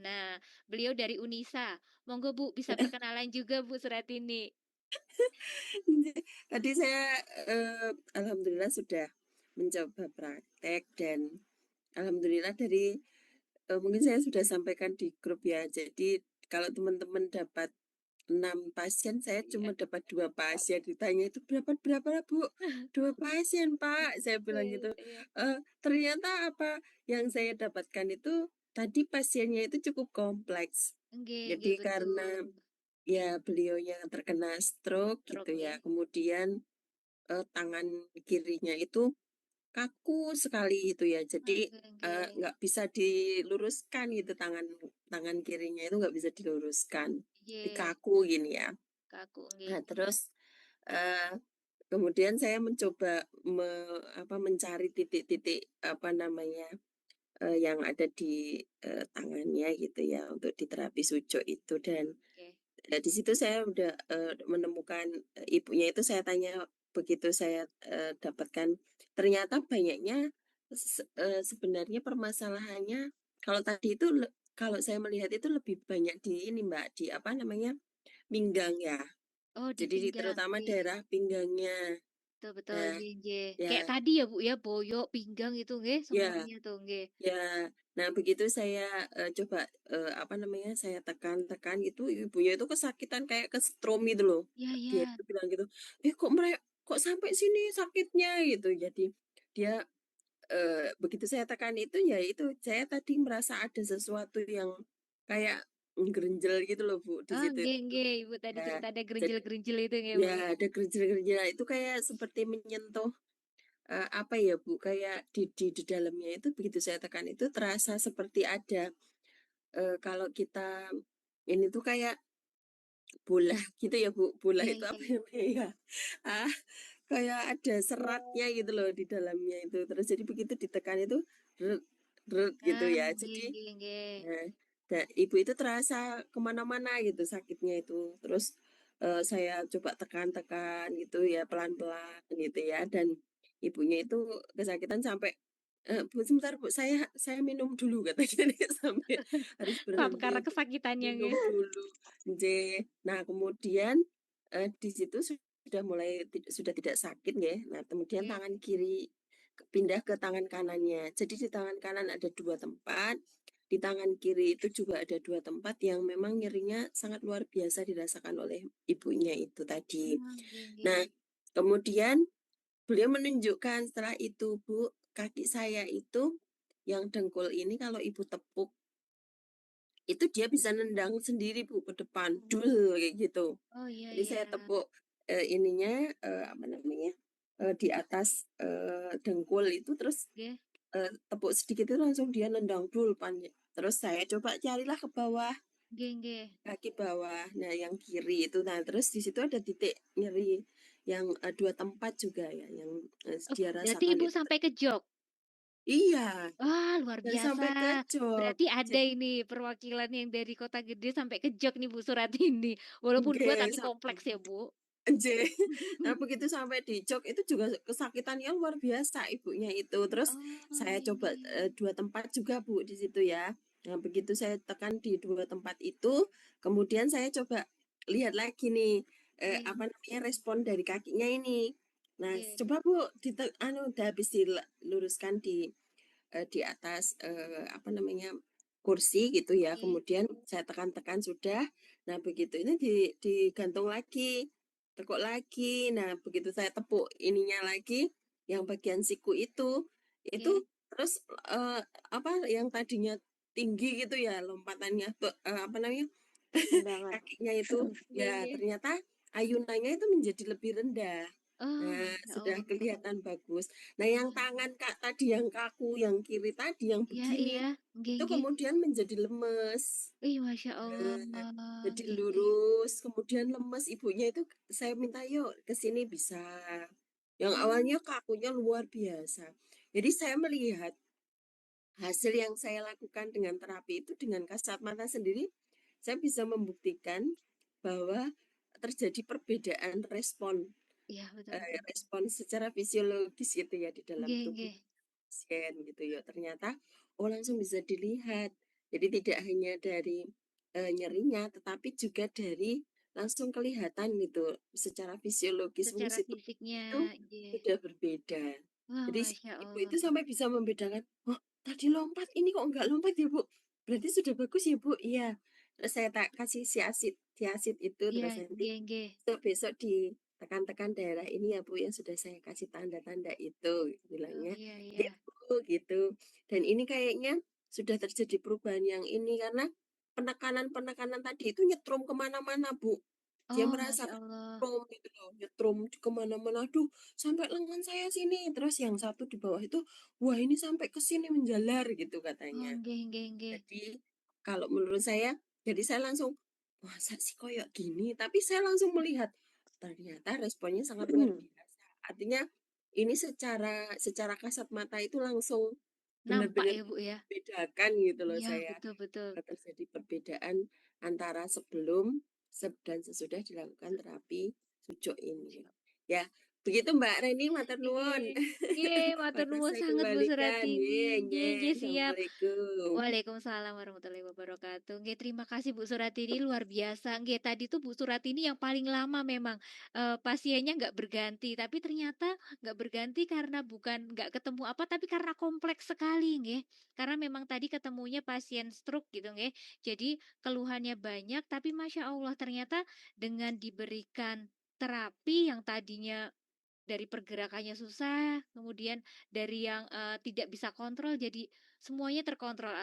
Nah, beliau dari Unisa. Monggo Bu, bisa perkenalan juga Bu Suratini. Tadi saya alhamdulillah sudah mencoba praktek dan alhamdulillah dari mungkin saya sudah sampaikan di grup ya. Jadi kalau teman-teman dapat 6 pasien, saya Iya. cuma dapat 2 pasien. Ditanya itu berapa berapa Bu? 2 pasien Pak. Saya bilang Iya, gitu. iya. Ternyata apa yang saya dapatkan itu tadi pasiennya itu cukup kompleks. Nggih, nggih Jadi karena betul. ya beliaunya terkena stroke gitu Stroke ya. ya. Kemudian tangan kirinya itu kaku sekali itu ya. Jadi Nggih, nggih. nggak bisa diluruskan gitu tangan tangan kirinya itu nggak bisa diluruskan. Jadi Iya, kaku gini ya. kaku nggih. Nah, terus eh, kemudian saya mencoba mencari titik-titik apa namanya yang ada di tangannya gitu ya untuk di terapi sujo itu dan Oke. di situ saya udah menemukan ibunya itu saya tanya begitu saya dapatkan ternyata banyaknya sebenarnya permasalahannya kalau tadi itu kalau saya melihat itu lebih banyak di ini Mbak di apa namanya pinggang ya. Oh, di Jadi pinggang, terutama nggih. daerah pinggangnya. Betul, betul, Nah, nggih, nggih. Kayak ya, tadi ya Bu ya, boyok, pinggang itu nggih ya, semuanya tuh nggih. ya. Nah, begitu saya coba apa namanya saya tekan-tekan itu ibunya itu kesakitan kayak kesetrum gitu loh. Iya, Dia iya. itu bilang gitu, kok mereka kok sampai sini sakitnya gitu. Jadi dia begitu saya tekan itu ya itu saya tadi merasa ada sesuatu yang kayak gerenjel gitu loh Bu di Ah, situ. nggih, nggih. Ibu tadi Ya, cerita ada jadi gerinjel-gerinjel itu nggih Bu ya. ya ada gerenjel-gerenjel itu kayak seperti menyentuh apa ya Bu kayak di dalamnya itu begitu saya tekan itu terasa seperti ada kalau kita ini tuh kayak bola gitu ya Bu. Bola Iya, itu iya, apa iya. namanya ya? Ah, kayak ada seratnya gitu loh di dalamnya itu. Terus jadi begitu ditekan itu rut, rut gitu Ah, ya. nggih, Jadi nggih, nggih. nah, ibu itu terasa kemana-mana gitu sakitnya itu. Terus saya coba tekan-tekan gitu ya pelan-pelan gitu ya. Dan ibunya itu kesakitan sampai Bu, sebentar Bu, saya minum dulu katanya nih sampai harus berhenti Karena untuk kesakitannya minum nggih. dulu. J. Nah, kemudian di situ sudah mulai sudah tidak sakit ya. Nah, kemudian Nggih, tangan kiri pindah ke tangan kanannya. Jadi di tangan kanan ada 2 tempat, di tangan kiri itu juga ada 2 tempat yang memang nyerinya sangat luar biasa dirasakan oleh ibunya itu tadi. ah, nggih, Nah, nggih. kemudian beliau menunjukkan setelah itu, Bu, kaki saya itu yang dengkul ini kalau ibu tepuk itu dia bisa nendang sendiri Bu ke depan, dul kayak gitu. Oh, iya, Jadi iya. saya tepuk ininya apa namanya di atas dengkul itu terus Nggih, tepuk sedikit itu langsung dia nendang dul pan. Terus saya coba carilah ke bawah nggih, nggih. kaki bawah, nah yang kiri itu, nah terus di situ ada titik nyeri yang 2 tempat juga ya, yang Oh, dia berarti rasakan Ibu itu. sampai ke jog? Iya, Wah, luar dan biasa. sampai ke jok. Berarti ada ini perwakilan yang dari kota gede sampai ke jog nih Bu Suratini. Walaupun dua Oke, tapi kompleks ya Bu. J. Nah, begitu sampai di jok itu juga kesakitannya luar biasa ibunya itu. Terus Oh, saya nggih, coba nggih. 2 tempat juga Bu di situ ya. Nah, begitu saya tekan di 2 tempat itu, kemudian saya coba lihat lagi nih Nggih, apa namanya respon dari kakinya ini. Nah, nggih, coba Bu udah habis diluruskan di atas apa namanya kursi gitu ya. nggih, Kemudian saya tekan-tekan sudah. Nah, begitu ini digantung lagi, tekuk lagi. Nah, begitu saya tepuk ininya lagi, yang bagian siku itu nggih. terus apa yang tadinya tinggi gitu ya lompatannya apa namanya Tendangan. kakinya itu Nggih, ya nggih. ternyata ayunannya itu menjadi lebih rendah. Oh, Nah, Masya sudah Allah. kelihatan bagus. Nah, yang Iya, tangan Kak tadi yang kaku, yang kiri tadi yang iya, begini, iya. Nggih, itu nggih. kemudian menjadi lemes. Ih, Masya Allah. Nah, jadi Nggih, nggih. lurus, kemudian lemes. Ibunya itu saya minta yuk ke sini bisa. Yang awalnya Oh, kakunya luar biasa. Jadi saya melihat hasil yang saya lakukan dengan terapi itu dengan kasat mata sendiri, saya bisa membuktikan bahwa terjadi perbedaan iya betul, betul. respon secara fisiologis gitu ya di dalam Nggih, tubuh nggih. pasien gitu ya. Ternyata oh langsung bisa dilihat Jadi tidak hanya dari, nyerinya, tetapi juga dari langsung kelihatan gitu, secara fisiologis Secara fungsi tubuhnya itu fisiknya, iya. sudah berbeda. Wah, Jadi si Masya ibu itu Allah. sampai bisa membedakan, "Oh, tadi lompat, ini kok enggak lompat ya, Bu? Berarti sudah bagus ya, Bu?" "Iya." Terus saya kasih siasit itu, Iya, terus nanti, nggih nggih. "Besok ditekan-tekan daerah ini ya, Bu, yang sudah saya kasih tanda-tanda itu," Oh, bilangnya. iya "Iya, iya. Bu," gitu. Dan ini kayaknya sudah terjadi perubahan yang ini, karena penekanan-penekanan tadi itu nyetrum ke mana-mana, Bu. Dia Oh, merasa Masya Allah. nyetrum gitu loh, nyetrum ke mana-mana, "Aduh, sampai lengan saya sini." Terus yang satu di bawah itu, "Wah, ini sampai ke sini menjalar," gitu Oh, katanya. nggih nggih nggih. Jadi, kalau menurut saya, jadi saya langsung, "Masa sih koyo gini?" Tapi saya langsung melihat, ternyata responnya sangat luar biasa. Artinya ini secara secara kasat mata itu langsung Nampak benar-benar ya, Bu, ya? membedakan gitu loh Iya, saya, betul betul. terjadi perbedaan antara sebelum dan sesudah dilakukan terapi sujuk ini. Masya Ya, begitu Mbak Reni, matur Nggih, nuwun. nggih, matur Bakal nuwun saya sangat Bu kembalikan. Suratini. Nggih Nggih nggih, nggih, siap. Assalamualaikum. Waalaikumsalam warahmatullahi wabarakatuh. Nggih, terima kasih Bu Suratini, luar biasa. Nggih, tadi tuh Bu Suratini yang paling lama memang, pasiennya nggak berganti, tapi ternyata nggak berganti karena bukan nggak ketemu apa, tapi karena kompleks sekali, nggih. Karena memang tadi ketemunya pasien stroke gitu, nggih. Jadi keluhannya banyak, tapi Masya Allah ternyata dengan diberikan terapi yang tadinya dari pergerakannya susah, kemudian dari yang, tidak bisa kontrol jadi semuanya terkontrol.